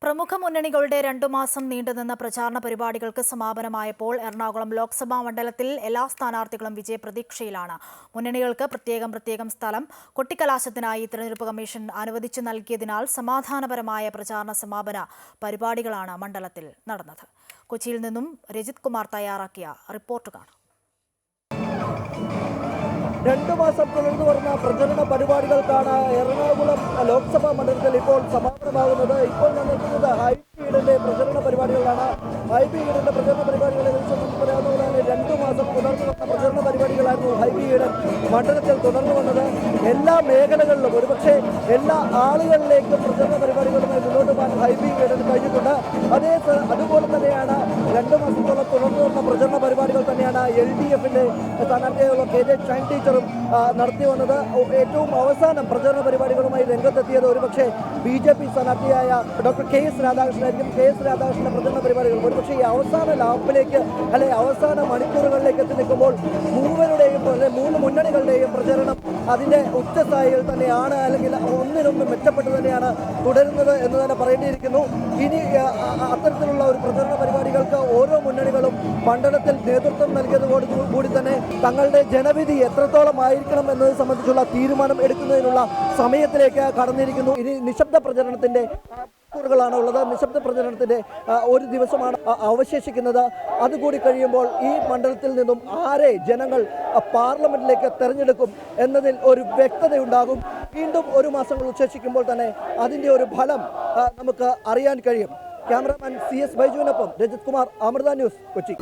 പ്രമുഖ മുന്നണികളുടെ 2 മാസം നീണ്ടുനിന്ന പ്രചാരണ പരിപാടികൾക്ക് സമാപനമായപ്പോൾ എറണാകുളം ലോക്സഭാ മണ്ഡലത്തിൽ എല്ലാ സ്ഥാനാർത്ഥികളും വിജയപ്രതീക്ഷയിലാണ്. മുന്നണികൾക്ക് പ്രത്യേകം സ്ഥലം കൊട്ടിക്കലാശത്തിനായി തിരഞ്ഞെടുപ്പ് കമ്മീഷൻ അനുവദിച്ചു നൽകിയതിനാൽ സമാധാനപരമായ പ്രചാരണ സമാപന പരിപാടികളാണ് മണ്ഡലത്തിൽ നടന്നത്. കൊച്ചിയിൽ നിന്നും രജിത് കുമാർ തയ്യാറാക്കിയ റിപ്പോർട്ട് കാണാം. 2 മാസം തുടർന്നു വരുന്ന പ്രചരണ പരിപാടികൾക്കാണ് എറണാകുളം ലോക്സഭാ മണ്ഡലത്തിൽ ഇപ്പോൾ സമാപനമാകുന്നത്. ഇപ്പോൾ നടക്കുന്നത് ഹൈബി പ്രചരണ പരിപാടികളാണ്. ഹൈബി പ്രചരണ പരിപാടികളെ പറയാവുന്നതാണ്. 2 മാസം തുടർന്നു വന്ന പ്രചരണ പരിപാടികളായിരുന്നു ഹൈബി മണ്ഡലത്തിൽ തുടർന്നു വന്നത്. എല്ലാ മേഖലകളിലും ഒരുപക്ഷെ എല്ലാ ആളുകളിലേക്കും പ്രചരണ പരിപാടികളുമായി മുന്നോട്ട് പോകാൻ ഹൈബി കഴിഞ്ഞിട്ടുണ്ട്. അതുപോലെ തന്നെയാണ് 2 മാസത്തോളം തുടർന്നു വന്ന പ്രചരണ പരിപാടികൾ തന്നെയാണ് LDFിന്റെ സ്ഥാനാർത്ഥിയായുള്ള KJ ഷൈൻ ടീച്ചറും നടത്തി വന്നത്. ഏറ്റവും അവസാനം പ്രചരണ പരിപാടികളുമായി രംഗത്തെത്തിയത് ഒരുപക്ഷെ BJP സ്ഥാനാർത്ഥിയായ ഡോക്ടർ KS രാധാകൃഷ്ണനായിരിക്കും. KS രാധാകൃഷ്ണന്റെ പ്രചരണ പരിപാടികൾ ഒരുപക്ഷെ ഈ അവസാന ലാപ്പിലേക്ക് അവസാന മണിക്കൂറുകളിലേക്ക് എത്തി നിൽക്കുമ്പോൾ മൂന്ന് മുന്നണികളുടെയും പ്രചരണം അതിന്റെ ഉച്ചസ്ഥായിയിൽ തന്നെയാണ്, അല്ലെങ്കിൽ ഒന്നിനൊന്നും മെച്ചപ്പെട്ട് തന്നെയാണ് തുടരുന്നത് എന്ന് തന്നെ പറയേണ്ടിയിരിക്കുന്നു. ഇനി അത്തരത്തിലുള്ള ഒരു പ്രചരണ പരിപാടികൾക്ക് ഓരോ മുന്നണികളും മണ്ഡലത്തിൽ നേതൃത്വം നൽകിയതോടുകൂടി തന്നെ തങ്ങളുടെ ജനവിധി എത്രത്തോളം ആയിരിക്കണം എന്നത് സംബന്ധിച്ചുള്ള തീരുമാനം എടുക്കുന്നതിനുള്ള സമയത്തിലേക്ക് കടന്നിരിക്കുന്നു. ഇനി നിശബ്ദ പ്രചരണത്തിന്റെ ാണ് ഉള്ളത്. നിശബ്ദ പ്രചരണത്തിന്റെ ഒരു ദിവസമാണ് അവശേഷിക്കുന്നത്. അതുകൂടി കഴിയുമ്പോൾ ഈ മണ്ഡലത്തിൽ നിന്നും ആരെ ജനങ്ങൾ പാർലമെന്റിലേക്ക് തെരഞ്ഞെടുക്കും എന്നതിൽ ഒരു വ്യക്തതയുണ്ടാകും. വീണ്ടും 1 മാസങ്ങൾ ശേഷിക്കുമ്പോൾ തന്നെ അതിന്റെ ഒരു ഫലം നമുക്ക് അറിയാൻ കഴിയും. ക്യാമറാമാൻ CS ബൈജുവിനൊപ്പം രജിത് കുമാർ, അമൃത ന്യൂസ്, കൊച്ചി.